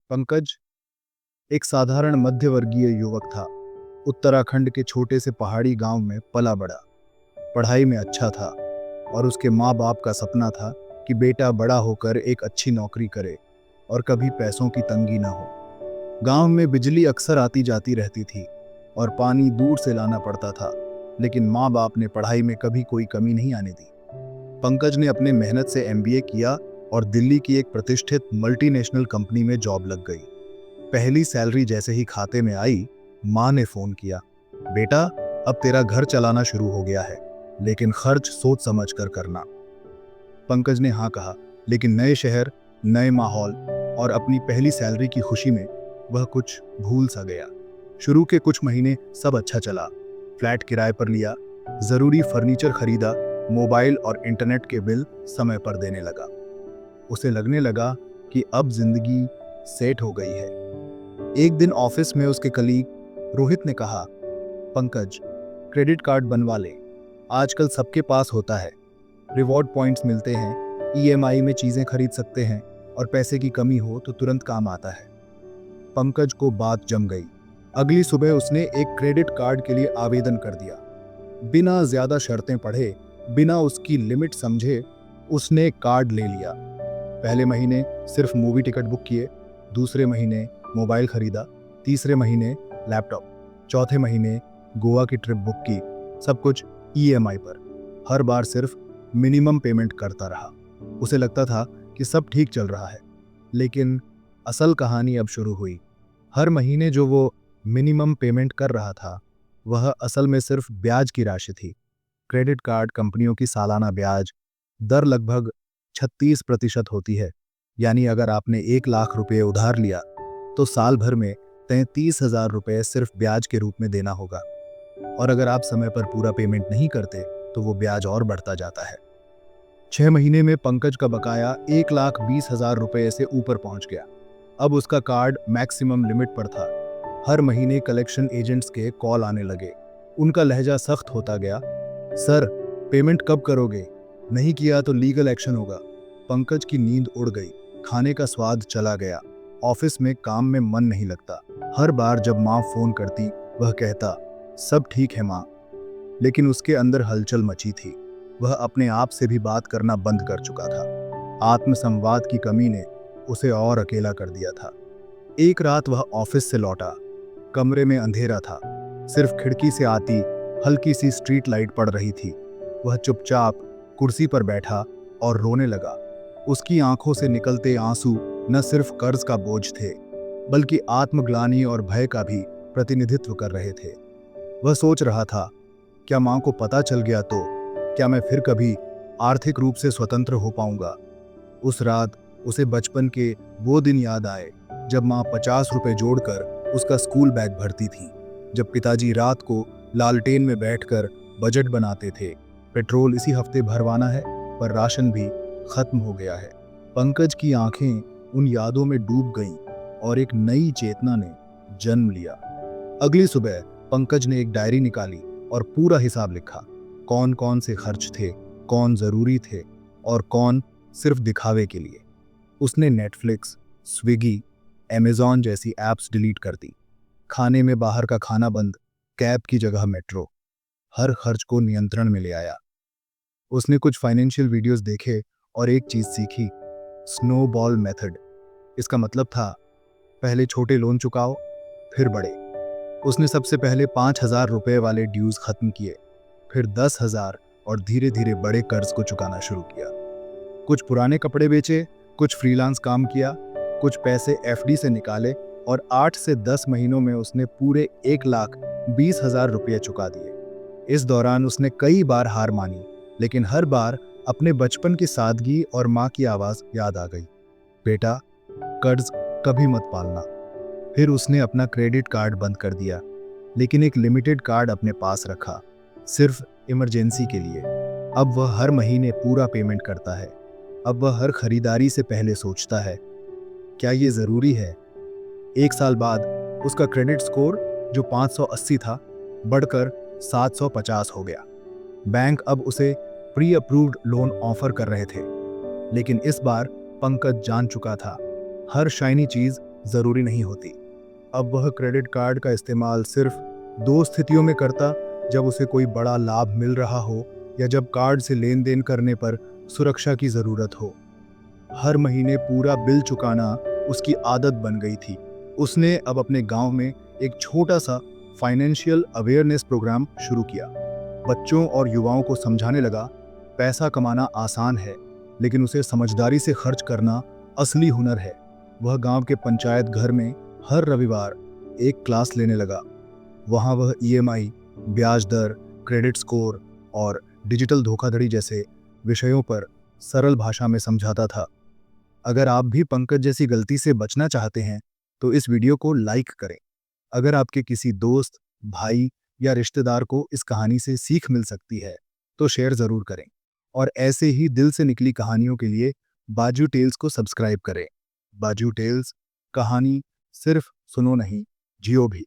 पंकज एक साधारण मध्यवर्गीय युवक था। उत्तराखंड के छोटे से पहाड़ी गांव में पला बड़ा। पढ़ाई में अच्छा था और उसके माँ बाप का सपना था कि बेटा बड़ा होकर एक अच्छी नौकरी करे और कभी पैसों की तंगी ना हो। गांव में बिजली अक्सर आती जाती रहती थी और पानी दूर से लाना पड़ता था, लेकिन माँ बाप ने पढ़ाई में कभी कोई कमी नहीं आने दी। पंकज ने अपने मेहनत से एमबीए किया और दिल्ली की एक प्रतिष्ठित मल्टीनेशनल कंपनी में जॉब लग गई। पहली सैलरी जैसे ही खाते में आई, माँ ने फोन किया, बेटा अब तेरा घर चलाना शुरू हो गया है, लेकिन खर्च सोच समझ कर करना। पंकज ने हाँ कहा, लेकिन नए शहर, नए माहौल और अपनी पहली सैलरी की खुशी में वह कुछ भूल सा गया। शुरू के कुछ महीने सब अच्छा चला। फ्लैट किराए पर लिया, जरूरी फर्नीचर खरीदा, मोबाइल और इंटरनेट के बिल समय पर देने लगा। उसे लगने लगा कि अब जिंदगी सेट हो गई है। एक दिन ऑफिस में उसके कलीग रोहित ने कहा, पंकज क्रेडिट कार्ड बनवा ले, आजकल सबके पास होता है। रिवॉर्ड पॉइंट्स मिलते हैं, ईएमआई में चीजें खरीद सकते हैं और पैसे की कमी हो तो तुरंत काम आता है। पंकज को बात जम गई। अगली सुबह उसने एक क्रेडिट कार्ड के लिए आवेदन कर दिया। बिना ज्यादा शर्तें पढ़े, बिना उसकी लिमिट समझे उसने कार्ड ले लिया। पहले महीने सिर्फ मूवी टिकट बुक किए, दूसरे महीने मोबाइल खरीदा, तीसरे महीने लैपटॉप, चौथे महीने गोवा की ट्रिप बुक की। सब कुछ ईएमआई पर। हर बार सिर्फ मिनिमम पेमेंट करता रहा। उसे लगता था कि सब ठीक चल रहा है, लेकिन असल कहानी अब शुरू हुई। हर महीने जो वो मिनिमम पेमेंट कर रहा था, वह असल में सिर्फ ब्याज की राशि थी। क्रेडिट कार्ड कंपनियों की सालाना ब्याज दर लगभग 36% होती है। यानी अगर आपने 1 लाख रुपए उधार लिया तो साल भर में 33,000 रुपए सिर्फ ब्याज के रूप में देना होगा। और अगर आप समय पर पूरा पेमेंट नहीं करते तो वो ब्याज और बढ़ता जाता है। 6 महीने में पंकज का बकाया 1,20,000 रुपए से ऊपर पहुंच गया। अब उसका कार्ड मैक्सिमम लिमिट पर था। हर महीने कलेक्शन एजेंट्स के कॉल आने लगे। उनका लहजा सख्त होता गया, सर पेमेंट कब करोगे, नहीं किया तो लीगल एक्शन होगा। पंकज की नींद उड़ गई, खाने का स्वाद चला गया, ऑफिस में काम में मन नहीं लगता। हर बार जब माँ फोन करती, वह कहता, सब ठीक है माँ, लेकिन उसके अंदर हलचल मची थी। वह अपने आप से भी बात करना बंद कर चुका था। आत्मसंवाद की कमी ने उसे और अकेला कर दिया था। एक रात वह ऑफिस से लौटा। कमरे में अंधेरा था, सिर्फ खिड़की से आती हल्की सी स्ट्रीट लाइट पड़ रही थी। वह चुपचाप कुर्सी पर बैठा और रोने लगा। उसकी आंखों से निकलते आंसू न सिर्फ कर्ज का बोझ थे, बल्कि आत्मग्लानि और भय का भी प्रतिनिधित्व कर रहे थे। वह सोच रहा था, क्या मां को पता चल गया तो क्या मैं फिर कभी आर्थिक रूप से स्वतंत्र हो पाऊंगा। उस रात उसे बचपन के वो दिन याद आए जब मां 50 रुपए जोड़कर उसका स्कूल बैग भरती थी, जब पिताजी रात को लालटेन में बैठकर बजट बनाते थे। पेट्रोल इसी हफ्ते भरवाना है, पर राशन भी खत्म हो गया है। पंकज की आंखें उन यादों में डूब गईं और एक नई चेतना ने जन्म लिया। अगली सुबह पंकज ने एक डायरी निकाली और पूरा हिसाब लिखा। कौन कौन से खर्च थे, कौन जरूरी थे और कौन सिर्फ दिखावे के लिए। उसने नेटफ्लिक्स, स्विगी, अमेजॉन जैसी एप्स डिलीट कर दी। खाने में बाहर का खाना बंद, कैब की जगह मेट्रो। हर खर्च को नियंत्रण में ले आया। उसने कुछ फाइनेंशियल वीडियोस देखे और एक चीज सीखी, स्नोबॉल मेथड। इसका मतलब था, पहले छोटे लोन चुकाओ, फिर बड़े। उसने सबसे पहले 5,000 रुपए वाले ड्यूज खत्म किए, फिर 10,000 और धीरे धीरे बड़े कर्ज को चुकाना शुरू किया। कुछ पुराने कपड़े बेचे, कुछ फ्रीलांस काम किया, कुछ पैसे एफडी से निकाले और 8 से 10 महीनों में उसने पूरे 1,20,000 रुपये चुका दिए। इस दौरान उसने कई बार हार मानी, लेकिन हर बार अपने बचपन की सादगी और माँ की आवाज याद आ गई, बेटा कर्ज कभी मत पालना। फिर उसने अपना क्रेडिट कार्ड बंद कर दिया, लेकिन एक लिमिटेड कार्ड अपने पास रखा, सिर्फ इमरजेंसी के लिए। अब वह हर महीने पूरा पेमेंट करता है। अब वह हर खरीदारी से पहले सोचता है, क्या ये जरूरी है। 1 साल बाद उसका क्रेडिट स्कोर जो 580 था बढ़कर 750 हो गया। बैंक अब उसे प्री अप्रूव्ड लोन ऑफर कर रहे थे। लेकिन इस बार पंकज जान चुका था, हर शाइनी चीज ज़रूरी नहीं होती। अब वह क्रेडिट कार्ड का इस्तेमाल सिर्फ दो स्थितियों में करता, जब उसे कोई बड़ा लाभ मिल रहा हो या जब कार्ड से लेन देन करने पर सुरक्षा की ज़रूरत हो। हर महीने पूरा बिल चुकाना उसकी आदत बन गई थी। उसने अब अपने गांव में एक छोटा सा फाइनेंशियल अवेयरनेस प्रोग्राम शुरू किया। बच्चों और युवाओं को समझाने लगा, पैसा कमाना आसान है, लेकिन उसे समझदारी से खर्च करना असली हुनर है। वह गांव के पंचायत घर में हर रविवार एक क्लास लेने लगा। वहां वह ईएमआई, ब्याज दर, क्रेडिट स्कोर और डिजिटल धोखाधड़ी जैसे विषयों पर सरल भाषा में समझाता था। अगर आप भी पंकज जैसी गलती से बचना चाहते हैं, तो इस वीडियो को लाइक करें। अगर आपके किसी दोस्त, भाई या रिश्तेदार को इस कहानी से सीख मिल सकती है, तो शेयर ज़रूर करें। और ऐसे ही दिल से निकली कहानियों के लिए बाजू टेल्स को सब्सक्राइब करें। बाजू टेल्स, कहानी सिर्फ सुनो नहीं, जियो भी।